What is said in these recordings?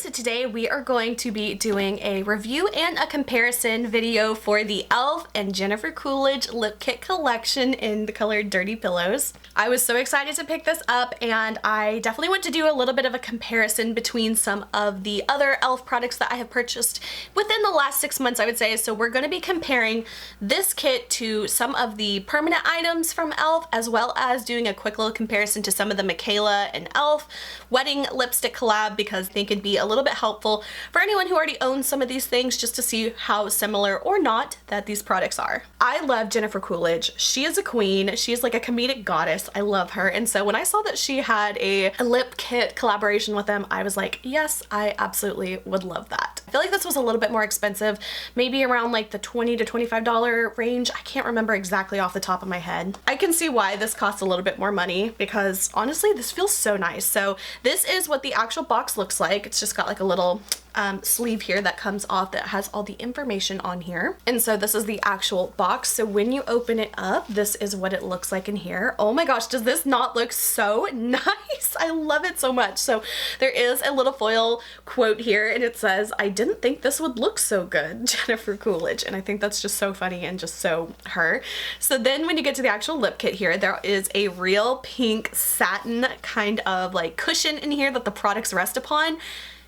So today we are going to be doing a review and a comparison video for the e.l.f. and Jennifer Coolidge lip kit collection in the color Dirty Pillows. I was so excited to pick this up, and I definitely want to do a little bit of a comparison between some of the other e.l.f. products that I have purchased within the last 6 months, I would say. So we're going to be comparing this kit to some of the permanent items from e.l.f. as well as doing a quick little comparison to some of the Michaela and e.l.f. wedding lipstick collab, because I think it'd be a little bit helpful for anyone who already owns some of these things just to see how similar or not that these products are. I love Jennifer Coolidge. She is a queen. She's like a comedic goddess. I love her. And so when I saw that she had a lip kit collaboration with them, I was like, yes, I absolutely would love that. I feel like this was a little bit more expensive, maybe around like the $20 to $25 range. I can't remember exactly off the top of my head. I can see why this costs a little bit more money, because honestly, this feels so nice. So this is what the actual box looks like. It's just got like a little sleeve here that comes off that has all the information on here. And so this is the actual box. So when you open it up, this is what it looks like in here. Oh my gosh, does this not look so nice? I love it so much. So there is a little foil quote here, and it says, "I didn't think this would look so good, Jennifer Coolidge." And I think that's just so funny and just so her. So then when you get to the actual lip kit here, there is a real pink satin kind of like cushion in here that the products rest upon.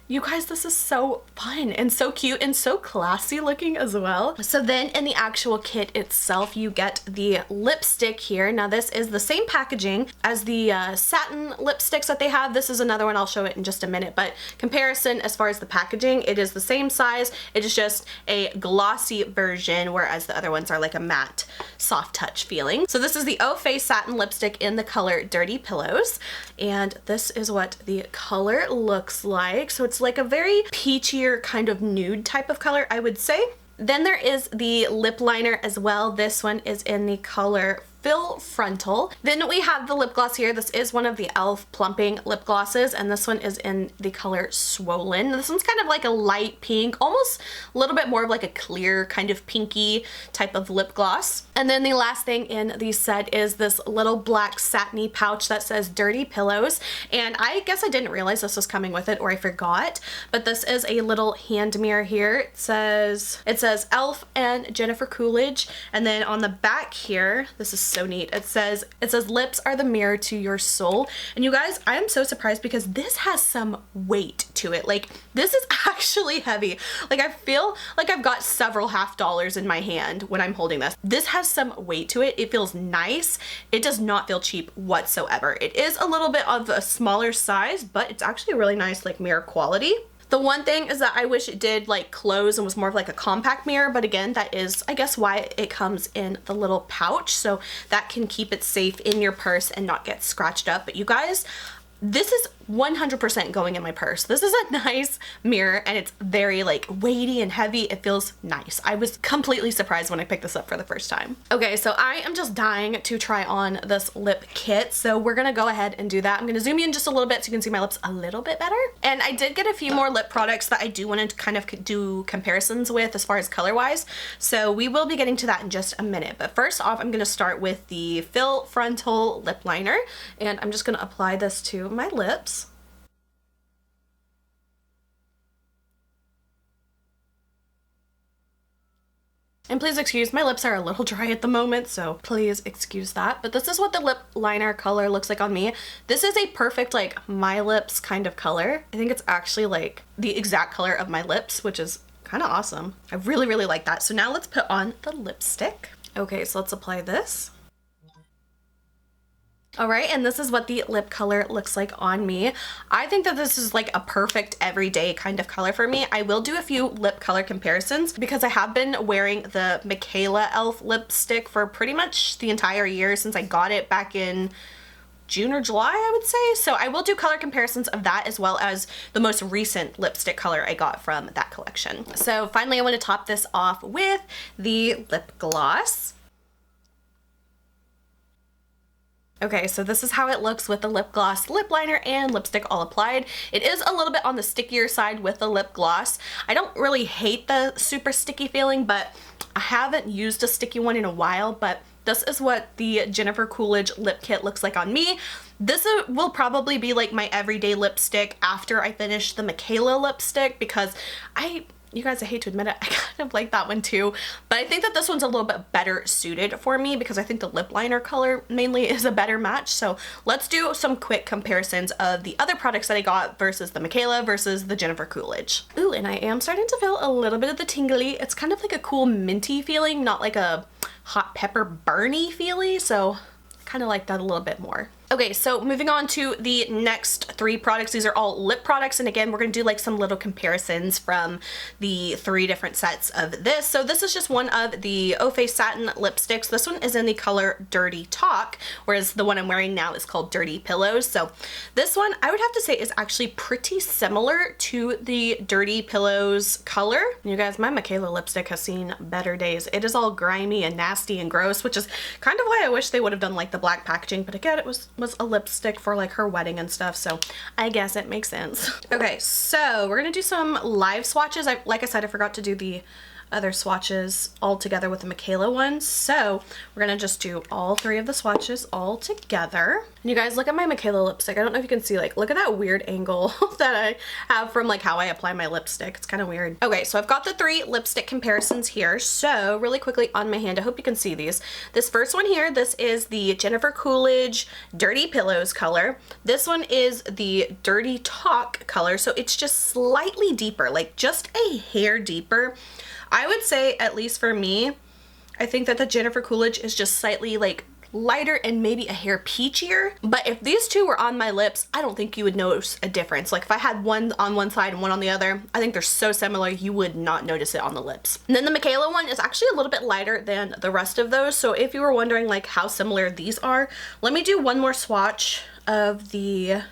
You guys, this is so fun and so cute and so classy looking as well. So then in the actual kit itself, you get the lipstick here. Now this is the same packaging as the satin lipsticks that they have. This is another one, I'll show it in just a minute, but comparison as far as the packaging, it is the same size. It is just a glossy version, whereas the other ones are like a matte soft touch feeling. So this is the Eau Face satin lipstick in the color Dirty Pillows, and this is what the color looks like. So it's like a very peachier kind of nude type of color, I would say. Then there is the lip liner as well. This one is in the color Fill Frontal. Then we have the lip gloss here. This is one of the e.l.f. plumping lip glosses, and this one is in the color Swollen. This one's kind of like a light pink, almost a little bit more of like a clear kind of pinky type of lip gloss. And then the last thing in the set is this little black satiny pouch that says Dirty Pillows, and I guess I didn't realize this was coming with it, or I forgot, but this is a little hand mirror here. It says e.l.f. and Jennifer Coolidge, and then on the back here, this is so neat. It says lips are the mirror to your soul. And you guys, I am so surprised because this has some weight to it. Like, this is actually heavy. Like, I feel like I've got several $50 in my hand when I'm holding this. This has some weight to it. It feels nice. It does not feel cheap whatsoever. It is a little bit of a smaller size, but it's actually a really nice like mirror quality. The one thing is that I wish it did like close and was more of like a compact mirror, but again, that is, I guess, why it comes in the little pouch, so that can keep it safe in your purse and not get scratched up. But you guys, this is 100% going in my purse. This is a nice mirror, and it's very like weighty and heavy. It feels nice. I was completely surprised when I picked this up for the first time. Okay, so I am just dying to try on this lip kit, so we're gonna go ahead and do that. I'm gonna zoom in just a little bit so you can see my lips a little bit better. And I did get a few more lip products that I do want to kind of do comparisons with as far as color wise, so we will be getting to that in just a minute. But first off, I'm gonna start with the Fill Frontal lip liner, and I'm just gonna apply this to my lips. And please excuse, my lips are a little dry at the moment, so please excuse that. But this is what the lip liner color looks like on me. This is a perfect like my lips kind of color. I think it's actually like the exact color of my lips, which is kind of awesome. I really, really like that. So now let's put on the lipstick. Okay, so let's apply this. All right, and this is what the lip color looks like on me. I think that this is like a perfect everyday kind of color for me. I will do a few lip color comparisons because I have been wearing the Michaela e.l.f. lipstick for pretty much the entire year since I got it back in June or July, I would say. So I will do color comparisons of that as well as the most recent lipstick color I got from that collection. So finally, I want to top this off with the lip gloss. Okay, so this is how it looks with the lip gloss, lip liner, and lipstick all applied. It is a little bit on the stickier side with the lip gloss. I don't really hate the super sticky feeling, but I haven't used a sticky one in a while, but this is what the Jennifer Coolidge lip kit looks like on me. This will probably be like my everyday lipstick after I finish the Michaela lipstick, because you guys, I hate to admit it, I kind of like that one too, but I think that this one's a little bit better suited for me because I think the lip liner color mainly is a better match. So let's do some quick comparisons of the other products that I got versus the Michaela versus the Jennifer Coolidge. Ooh, and I am starting to feel a little bit of the tingly. It's kind of like a cool minty feeling, not like a hot pepper burny feeling, so I kind of like that a little bit more. Okay, so moving on to the next 3 products. These are all lip products, and again, we're gonna do like some little comparisons from the 3 different sets of this. So this is just one of the O Face Satin lipsticks. This one is in the color Dirty Talk, whereas the one I'm wearing now is called Dirty Pillows. So this one, I would have to say, is actually pretty similar to the Dirty Pillows color. You guys, my Michaela lipstick has seen better days. It is all grimy and nasty and gross, which is kind of why I wish they would have done like the black packaging, but again, it was a lipstick for like her wedding and stuff, so I guess it makes sense. Okay, so we're gonna do some live swatches. Like I said, I forgot to do the other swatches all together with the Michaela one, so we're gonna just do all 3 of the swatches all together. And you guys, look at my Michaela lipstick. I don't know if you can see, like, look at that weird angle that I have from like how I apply my lipstick. It's kind of weird. Okay, so I've got the 3 lipstick comparisons here. So really quickly on my hand, I hope you can see these. This first one here, this is the Jennifer Coolidge Dirty Pillows color. This one is the Dirty Talk color, so it's just slightly deeper, like just a hair deeper. I would say, at least for me, I think that the Jennifer Coolidge is just slightly like lighter and maybe a hair peachier. But if these 2 were on my lips, I don't think you would notice a difference. Like if I had one on one side and one on the other, I think they're so similar you would not notice it on the lips. And then the Michaela one is actually a little bit lighter than the rest of those. So if you were wondering like how similar these are, let me do one more swatch of the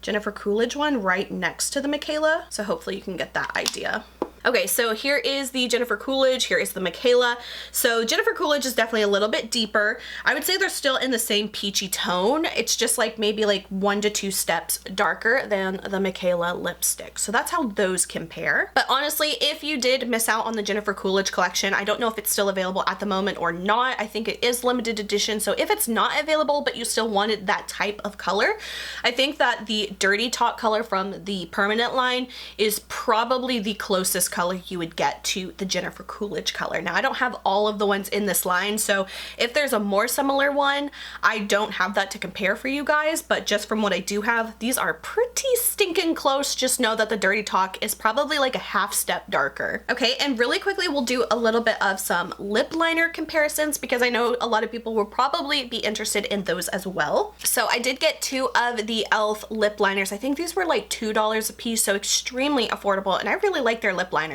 Jennifer Coolidge one right next to the Michaela. So hopefully you can get that idea. Okay, so here is the Jennifer Coolidge, here is the Michaela. So Jennifer Coolidge is definitely a little bit deeper. I would say they're still in the same peachy tone. It's just like maybe like 1 to 2 steps darker than the Michaela lipstick. So that's how those compare. But honestly, if you did miss out on the Jennifer Coolidge collection, I don't know if it's still available at the moment or not. I think it is limited edition. So if it's not available, but you still wanted that type of color, I think that the Dirty Talk color from the permanent line is probably the closest color you would get to the Jennifer Coolidge color. Now I don't have all of the ones in this line, so if there's a more similar one, I don't have that to compare for you guys, but just from what I do have, these are pretty stinking close. Just know that the Dirty Talk is probably like a half step darker. Okay, and really quickly we'll do a little bit of some lip liner comparisons because I know a lot of people will probably be interested in those as well. So I did get 2 of the e.l.f. lip liners. I think these were like $2 a piece, so extremely affordable, and I really like their lip liners.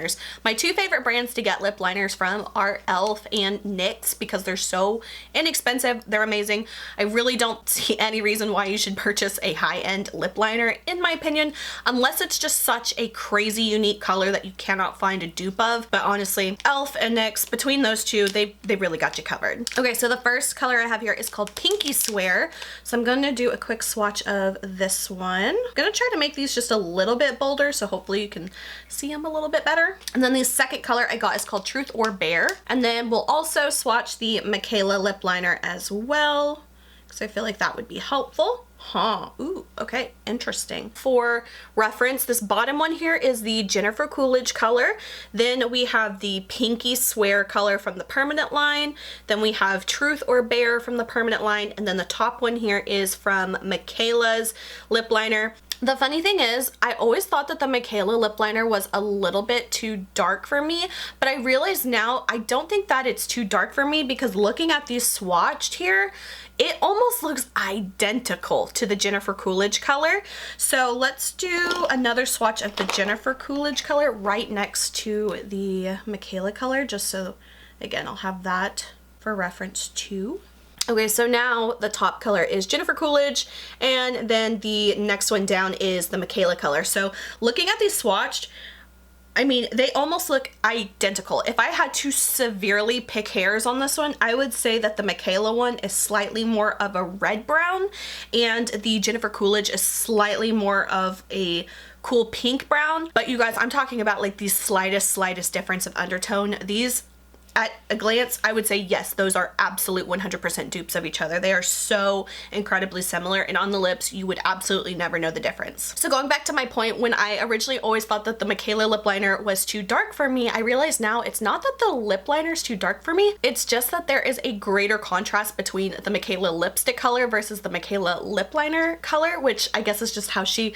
My 2 favorite brands to get lip liners from are e.l.f. and NYX because they're so inexpensive. They're amazing. I really don't see any reason why you should purchase a high-end lip liner, in my opinion, unless it's just such a crazy unique color that you cannot find a dupe of. But honestly, e.l.f. and NYX, between those 2, they really got you covered. Okay, so the first color I have here is called Pinky Swear. So I'm going to do a quick swatch of this one. I'm going to try to make these just a little bit bolder, so hopefully you can see them a little bit better. And then the second color I got is called Truth or Bear. And then we'll also swatch the Michaela lip liner as well, because I feel like that would be helpful. Ooh, okay, interesting. For reference, this bottom one here is the Jennifer Coolidge color. Then we have the Pinky Swear color from the permanent line. Then we have Truth or Bear from the permanent line. And then the top one here is from Michaela's lip liner. The funny thing is, I always thought that the Michaela lip liner was a little bit too dark for me, but I realize now I don't think that it's too dark for me because looking at these swatched here, it almost looks identical to the Jennifer Coolidge color. So let's do another swatch of the Jennifer Coolidge color right next to the Michaela color, just so, again, I'll have that for reference too. Okay, so now the top color is Jennifer Coolidge, and then the next one down is the Michaela color. So looking at these swatched, I mean, they almost look identical. If I had to severely pick hairs on this one, I would say that the Michaela one is slightly more of a red brown, and the Jennifer Coolidge is slightly more of a cool pink brown. But you guys, I'm talking about like the slightest difference of undertone. These at a glance, I would say yes, those are absolute 100% dupes of each other. They are so incredibly similar, and on the lips, you would absolutely never know the difference. So going back to my point, when I originally always thought that the Michaela lip liner was too dark for me, I realize now it's not that the lip liner is too dark for me, it's just that there is a greater contrast between the Michaela lipstick color versus the Michaela lip liner color, which I guess is just how she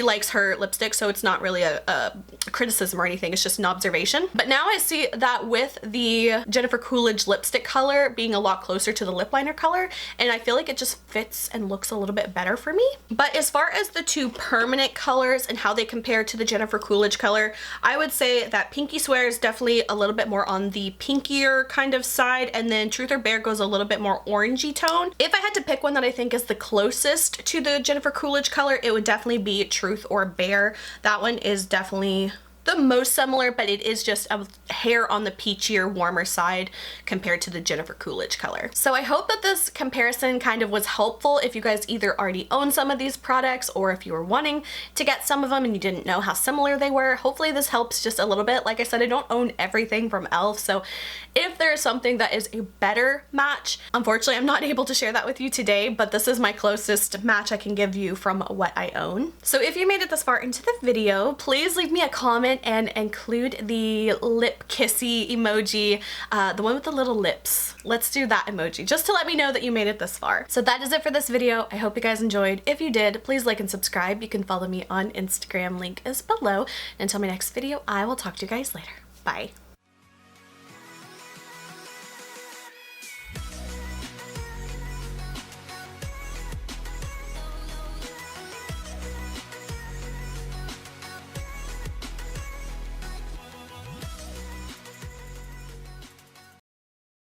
likes her lipstick, so it's not really a criticism or anything, it's just an observation. But now I see that with the Jennifer Coolidge lipstick color being a lot closer to the lip liner color, and I feel like it just fits and looks a little bit better for me. But as far as the two permanent colors and how they compare to the Jennifer Coolidge color, I would say that Pinky Swear is definitely a little bit more on the pinkier kind of side, and then Truth or Bare goes a little bit more orangey tone. If I had to pick one that I think is the closest to the Jennifer Coolidge color, it would definitely be Truth or Bare. That one is definitely the most similar, but it is just a hair on the peachier, warmer side compared to the Jennifer Coolidge color. So I hope that this comparison kind of was helpful if you guys either already own some of these products or if you were wanting to get some of them and you didn't know how similar they were. Hopefully this helps just a little bit. Like I said, I don't own everything from e.l.f., so if there is something that is a better match, unfortunately I'm not able to share that with you today, but this is my closest match I can give you from what I own. So if you made it this far into the video, please leave me a comment and include the lip kissy emoji, the one with the little lips. Let's do that emoji, just to let me know that you made it this far. So that is it for this video. I hope you guys enjoyed. If you did, please like and subscribe. You can follow me on Instagram, link is below. Until my next video, I will talk to you guys later. Bye.